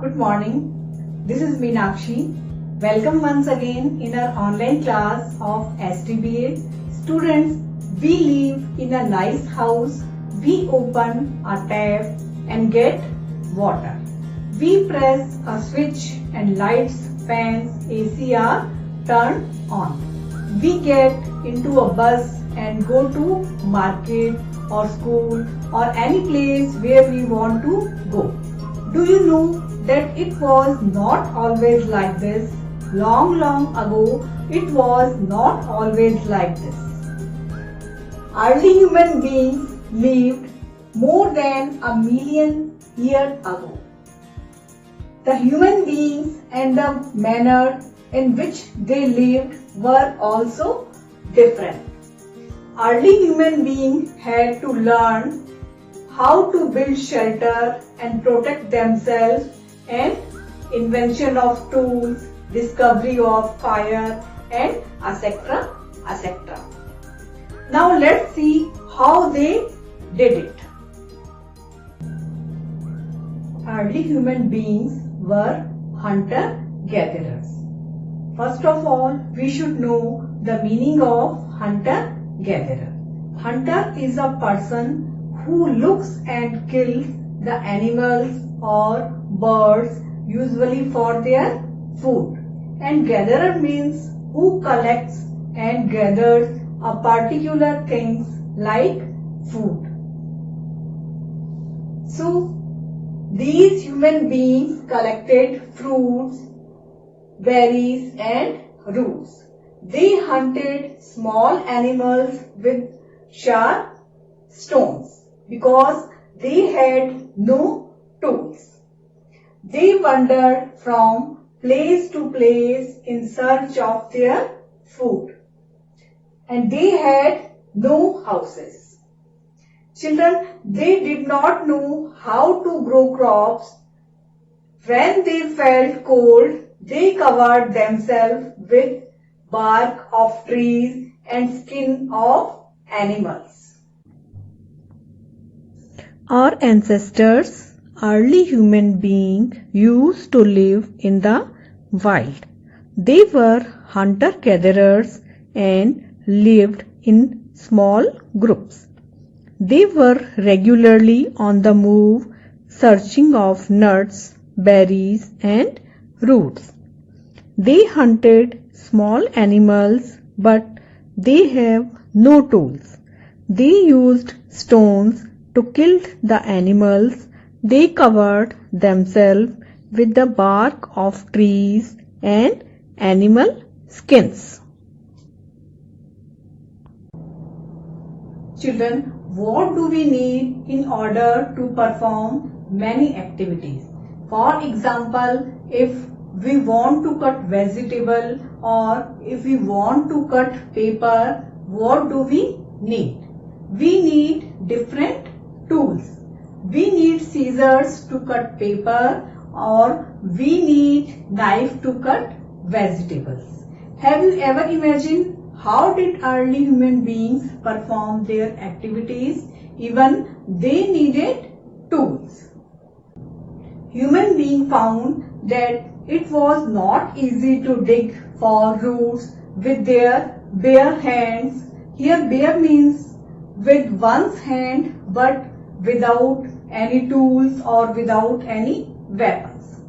Good morning. This is Meenakshi. Welcome once again in our online class of STBA. Students, we live in a nice house. We open a tap and get water. We press a switch and lights, fans, AC are turned on. We get into a bus and go to market or school or any place where we want to go. Do you know that it was not always like this? Long ago, it was not always like this. Early human beings lived more than a million years ago. The human beings and the manner in which they lived were also different. Early human beings had to learn how to build shelter and protect themselves, and invention of tools, discovery of fire, and etc. etc. Now let's see how they did it. Early human beings were hunter-gatherers. First of all, we should know the meaning of hunter-gatherer. Hunter is a person who looks and kills the animals or birds usually for their food, and gatherer means who collects and gathers a particular things like food. So these human beings collected fruits, berries and roots. They hunted small animals with sharp stones because they had no tools. They wandered from place to place in search of their food, and they had no houses. Children, they did not know how to grow crops. When they felt cold, they covered themselves with bark of trees and skin of animals. Our ancestors, early human beings, used to live in the wild. They were hunter-gatherers and lived in small groups. They were regularly on the move, searching of nuts, berries and roots. They hunted small animals, but they have no tools. They used stones to kill the animals. They covered themselves with the bark of trees and animal skins. Children, what do we need in order to perform many activities? For example, if we want to cut vegetable or if we want to cut paper, what do we need? We need different tools. We need scissors to cut paper, or we need knife to cut vegetables. Have you ever imagined how did early human beings perform their activities? Even they needed tools. Human beings found that it was not easy to dig for roots with their bare hands. Here bare means with one's hand but without any tools or without any weapons.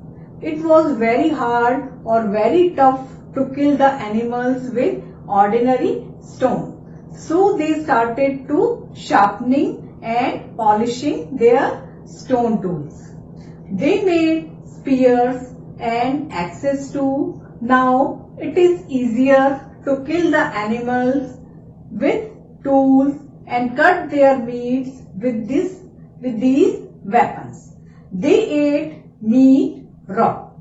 It was very hard or very tough to kill the animals with ordinary stone. So they started to sharpening and polishing their stone tools. They made spears and axes too. Now it is easier to kill the animals with tools and cut their meats with these weapons. They ate meat raw.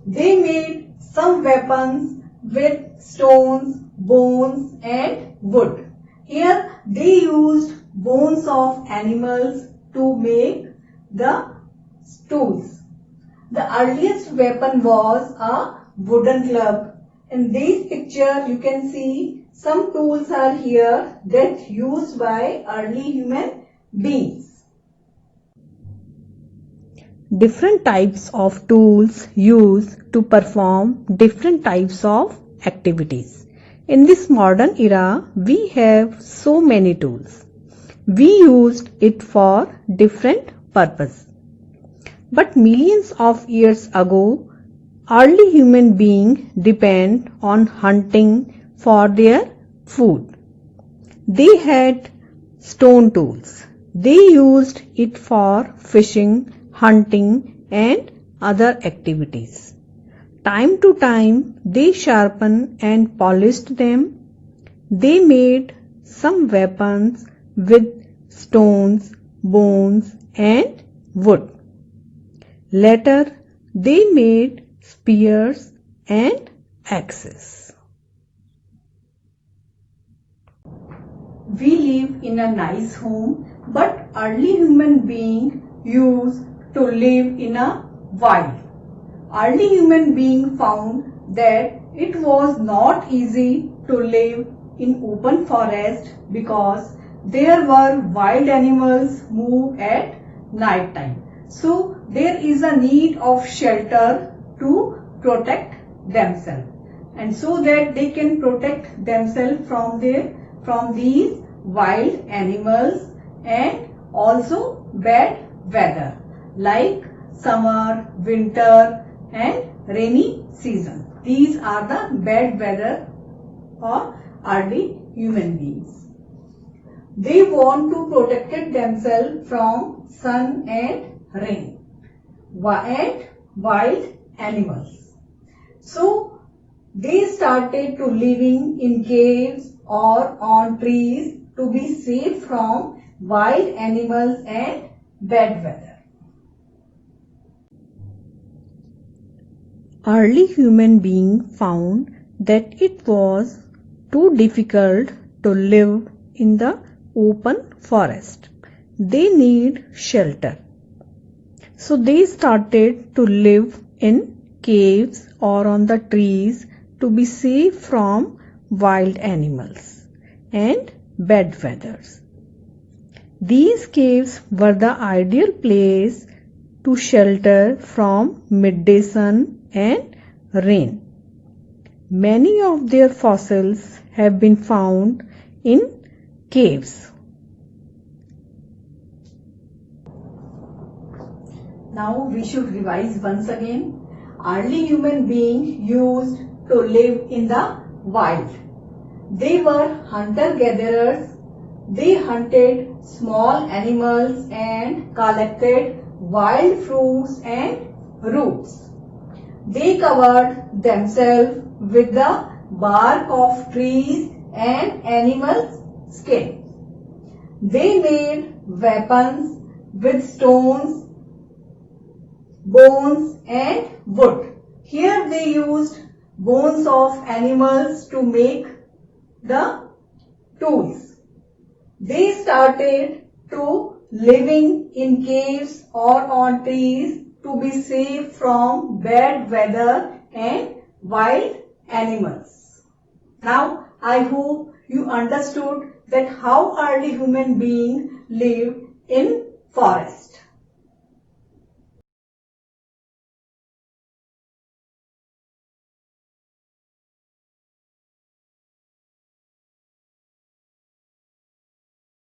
They made some weapons with stones, bones and wood. Here they used bones of animals to make the tools. The earliest weapon was a wooden club. In this picture you can see some tools are here that used by early human beings. different types of tools used to perform different types of activities. In this modern era, we have so many tools. We used it for different purposes. But millions of years ago, early human beings depend on hunting for their food. They had stone tools. They used it for fishing, hunting and other activities. Time to time they sharpened and polished them. They made some weapons with stones, bones and wood. Later they made spears and axes. We live in a nice home, but early human beings used to live in a wild. Early human beings found that it was not easy to live in open forest because there were wild animals move at night time. So there is a need of shelter to protect themselves, and so that they can protect themselves from these wild animals and also bad weather like summer, winter and rainy season. These are the bad weather for early human beings. They want to protect themselves from sun and rain and wild animals. So they started to living in caves or on trees to be safe from wild animals and bad weather. Early human beings found that it was too difficult to live in the open forest. They need shelter. So they started to live in caves or on the trees to be safe from wild animals and bad weathers. These caves were the ideal place to shelter from midday sun and rain. Many of their fossils have been found in caves. Now we should revise once again. Early human beings used to live in the wild. They were hunter-gatherers. They hunted small animals and collected wild fruits and roots. They covered themselves with the bark of trees and animal skin. They made weapons with stones, bones and wood. Here they used bones of animals to make the tools. They started to living in caves or on trees to be safe from bad weather and wild animals. Now I hope you understood that how early human beings lived in forest.